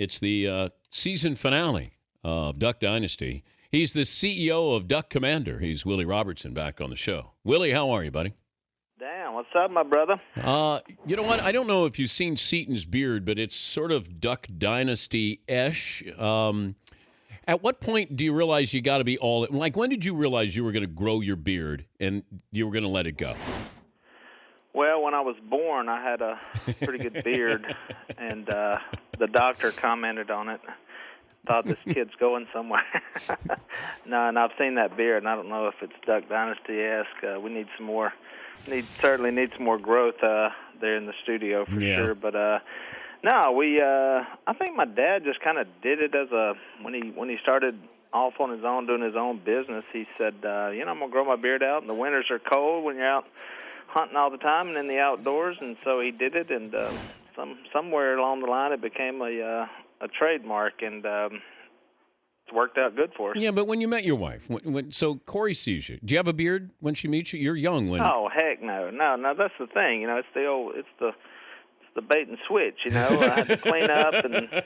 It's the season finale of Duck Dynasty. He's the CEO of Duck Commander. He's Willie Robertson back on the show. Willie, how are you, buddy? Damn, what's up, my brother? You know what? I don't know if you've seen Seaton's beard, but it's sort of Duck Dynasty-ish. At what point do you realize you got to be all in? Like, when did you realize you were going to grow your beard and you were going to let it go? Well, when I was born, I had a pretty good beard, and the doctor commented on it. Thought this kid's going somewhere. No, and I've seen that beard, and I don't know if it's Duck Dynasty-esque. We need some more. Certainly need some more growth there in the studio for sure. But no, I think my dad just kind of did it as when he started off on his own doing his own business. He said, I'm gonna grow my beard out, and the winters are cold when you're out hunting all the time and in the outdoors, and so he did it, and somewhere along the line it became a trademark, and it's worked out good for us. Yeah, but when you met your wife, so Corey sees you. Do you have a beard when she meets you? You're young when. Oh heck no. That's the thing. It's the bait and switch. I had to clean up and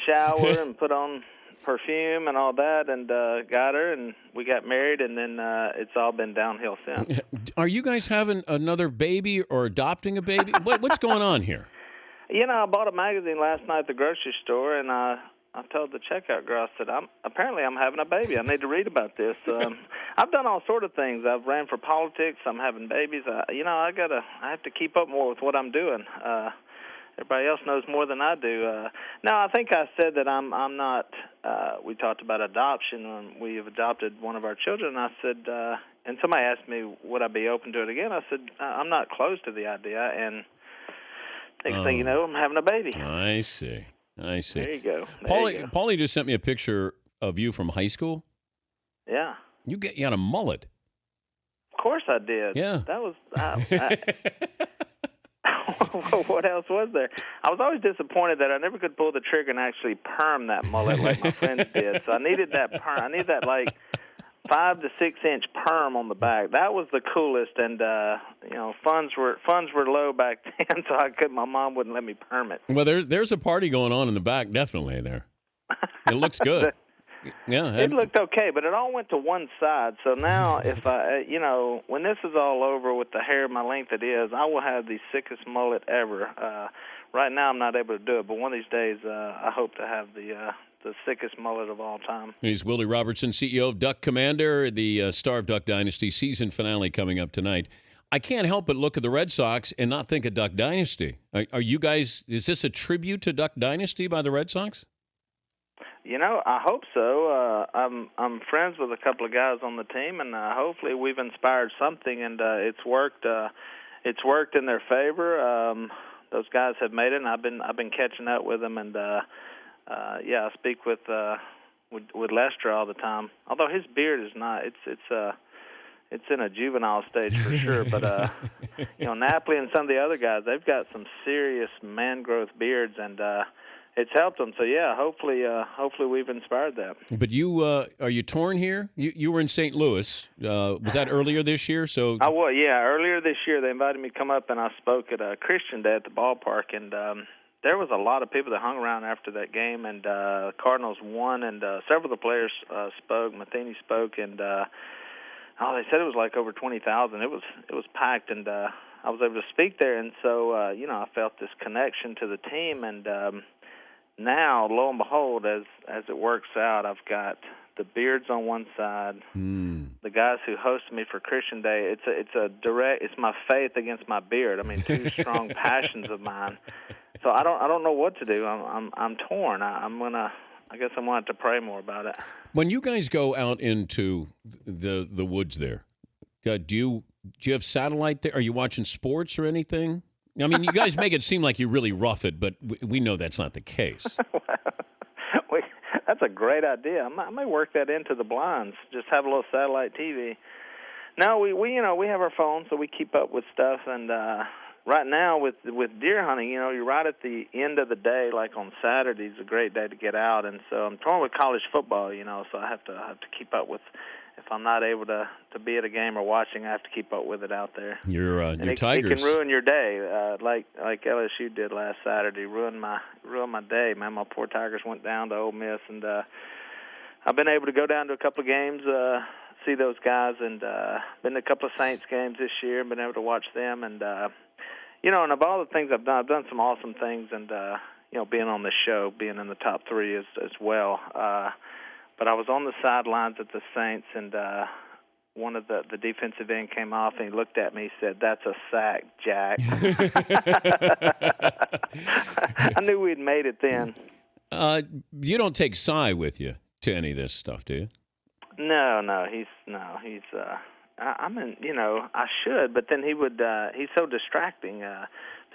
shower and put on perfume and all that, and got her, and we got married, and then it's all been downhill since. Are you guys having another baby or adopting a baby? What's going on here? I bought a magazine last night at the grocery store, and I told the checkout girl, I said, I'm having a baby. I need to read about this. I've done all sort of things. I've ran for politics. I'm having babies. I have to keep up more with what I'm doing. Everybody else knows more than I do. No, I think I said that I'm not. We talked about adoption when we have adopted one of our children. I said, and somebody asked me, would I be open to it again? I said, I'm not close to the idea. And next thing you know, I'm having a baby. I see. There you go. Paulie just sent me a picture of you from high school. Yeah. You had a mullet. Of course I did. Yeah. That was. What else was there? I was always disappointed that I never could pull the trigger and actually perm that mullet like my friends did. So I needed that perm. I needed that 5 to 6 inch perm on the back. That was the coolest, and funds were low back then, so my mom wouldn't let me perm it. Well, there's a party going on in the back, definitely there. It looks good. Yeah, it looked okay, but it all went to one side. So now, if when this is all over with the hair my length it is, I will have the sickest mullet ever. Right now, I'm not able to do it, but one of these days, I hope to have the sickest mullet of all time. He's Willie Robertson, CEO of Duck Commander, the star of Duck Dynasty. Season finale coming up tonight. I can't help but look at the Red Sox and not think of Duck Dynasty. Are you guys, is this a tribute to Duck Dynasty by the Red Sox? I hope so. I'm friends with a couple of guys on the team, and hopefully we've inspired something, and it's worked. It's worked in their favor. Those guys have made it, and I've been catching up with them, and I speak with Lester all the time. Although his beard is not, it's in a juvenile stage for sure. But Napoli and some of the other guys, they've got some serious man growth beards, and it's helped them. So yeah, hopefully we've inspired that. But you are you torn here? You were in St. Louis. Was that earlier this year? So I was. Yeah, earlier this year they invited me to come up, and I spoke at Christian Day at the ballpark, and there was a lot of people that hung around after that game, and the Cardinals won, and several of the players spoke. Matheny spoke, and they said it was like over 20,000. It was packed, and I was able to speak there, and so I felt this connection to the team, and now, lo and behold, as it works out, I've got the beards on one side, the guys who hosted me for Christian Day. It's my faith against my beard. I mean, two strong passions of mine. So I don't know what to do. I'm torn. I guess I'm gonna have to pray more about it. When you guys go out into the woods there, do you have satellite there? Are you watching sports or anything? I mean, you guys make it seem like you really rough it, but we know that's not the case. That's a great idea. I may work that into the blinds. Just have a little satellite TV. No, we have our phones, so we keep up with stuff, and right now with deer hunting, you're right at the end of the day. Like on Saturday's a great day to get out, and so I'm torn with college football. So I have to keep up with. If I'm not able to be at a game or watching, I have to keep up with it out there. Your Tigers. It can ruin your day, like LSU did last Saturday. Ruin my day, man. My poor Tigers went down to Ole Miss, and I've been able to go down to a couple of games, see those guys, and been to a couple of Saints games this year. Been able to watch them, and and of all the things I've done some awesome things, and being on the show, being in the top 3 as well. But I was on the sidelines at the Saints, and one of the defensive end came off, and he looked at me and said, "That's a sack, Jack." I knew we'd made it then. You don't take Cy with you to any of this stuff, do you? No, he's. I mean, I should, but then he's so distracting.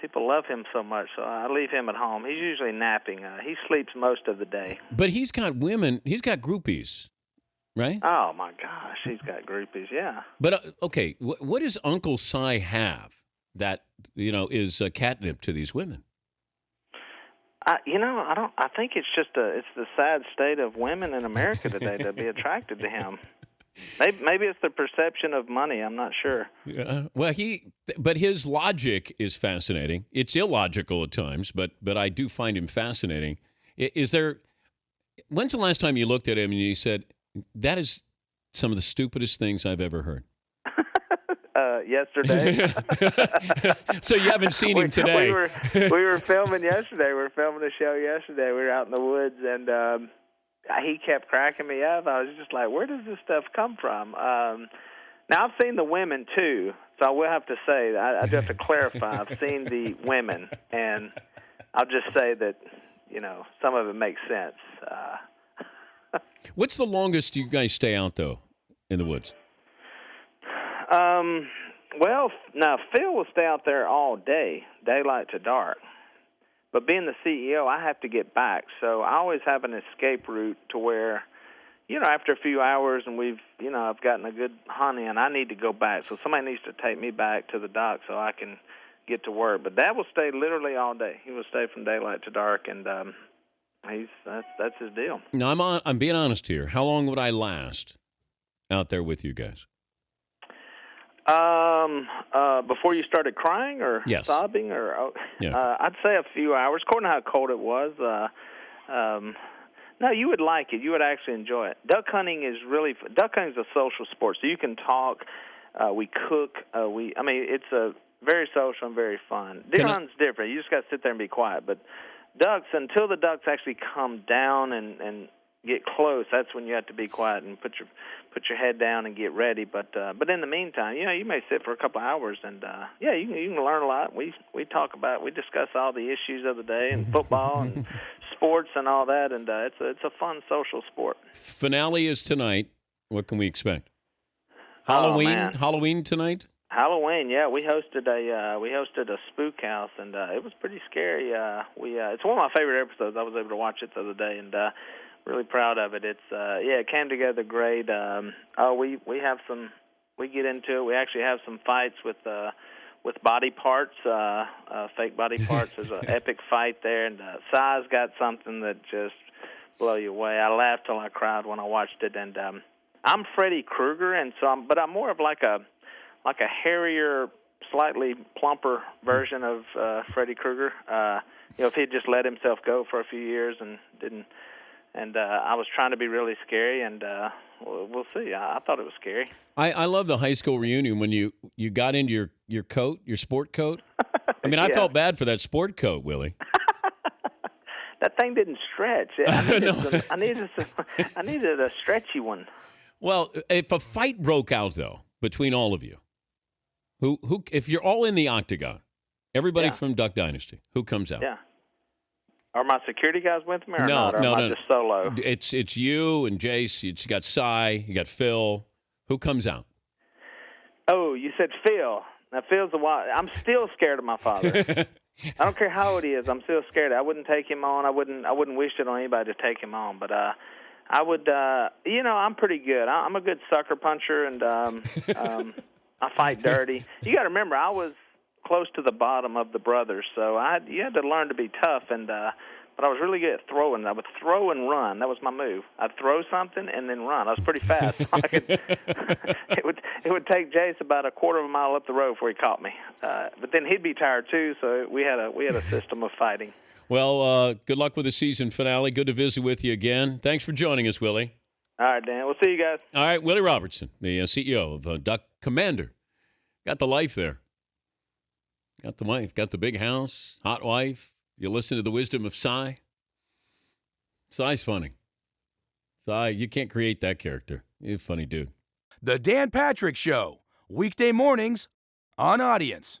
People love him so much, so I leave him at home. He's usually napping. He sleeps most of the day. But he's got women. He's got groupies, right? Oh, my gosh. He's got groupies, yeah. But, okay, what does Uncle Cy have that, is catnip to these women? I think it's just it's the sad state of women in America today to be attracted to him. Maybe it's the perception of money. I'm not sure. Well, but his logic is fascinating. It's illogical at times, but I do find him fascinating. When's the last time you looked at him and you said, that is some of the stupidest things I've ever heard? Yesterday. So you haven't seen him today. We were filming yesterday. We were filming a show yesterday. We were out in the woods, and he kept cracking me up. I was just like, where does this stuff come from? Now, I've seen the women, too, so I will have to say, I do have to clarify. I've seen the women, and I'll just say that, some of it makes sense. What's the longest you guys stay out, though, in the woods? Well, now, Phil will stay out there all day, daylight to dark. But being the CEO, I have to get back. So I always have an escape route to where, after a few hours and I've gotten a good hunt in, I need to go back. So somebody needs to take me back to the dock so I can get to work. But Dad will stay literally all day. He will stay from daylight to dark, and that's his deal. Now, I'm being honest here. How long would I last out there with you guys? Before you started crying or yes. sobbing, or yeah. I'd say a few hours, according to how cold it was. No, you would like it. You would actually enjoy it. Duck hunting is a social sport, so you can talk. We cook. It's a very social and very fun. Deer hunting's different. You just got to sit there and be quiet. But ducks, until the ducks actually come down and get close, that's when you have to be quiet and put your head down and get ready. But in the meantime, you may sit for a couple of hours, and you can learn a lot. We discuss all the issues of the day and football and sports and all that, and it's a fun social sport. Finale is tonight. What can we expect? Halloween tonight? Halloween, yeah. We hosted a spook house, and it was pretty scary. It's one of my favorite episodes. I was able to watch it the other day, and really proud of it. It's it came together great. We get into it. We actually have some fights with body parts, fake body parts. There's an epic fight there, and Si's got something that just blow you away. I laughed till I cried when I watched it, and I'm Freddy Krueger, and so I'm more of like a hairier, slightly plumper version of Freddy Krueger. If he'd just let himself go for a few years and didn't. And I was trying to be really scary, and we'll see. I thought it was scary. I love the high school reunion when you got into your coat, your sport coat. I mean, Yeah. I felt bad for that sport coat, Willie. That thing didn't stretch. I needed a stretchy one. Well, if a fight broke out, though, between all of you, who if you're all in the octagon, everybody from Duck Dynasty, who comes out? Yeah. Are my security guys with me or no, not? Or am I just solo? It's you and Jace. You got Cy. You got Phil. Who comes out? Oh, you said Phil. Now, Phil's the one. I'm still scared of my father. I don't care how old he is. I'm still scared. I wouldn't take him on. I wouldn't wish it on anybody to take him on. But I would. I'm pretty good. I'm a good sucker puncher, and I fight dirty. You got to remember, I was close to the bottom of the brothers. So you had to learn to be tough, and but I was really good at throwing. I would throw and run. That was my move. I'd throw something and then run. I was pretty fast. So it would take Jace about a quarter of a mile up the road before he caught me. But then he'd be tired too, so we had a system of fighting. Well, good luck with the season finale. Good to visit with you again. Thanks for joining us, Willie. All right, Dan. We'll see you guys. All right, Willie Robertson, the CEO of Duck Commander. Got the life there. Got the wife. Got the big house. Hot wife. You listen to the wisdom of Cy. Cy's funny. Cy, you can't create that character. You're a funny dude. The Dan Patrick Show, weekday mornings on Audience.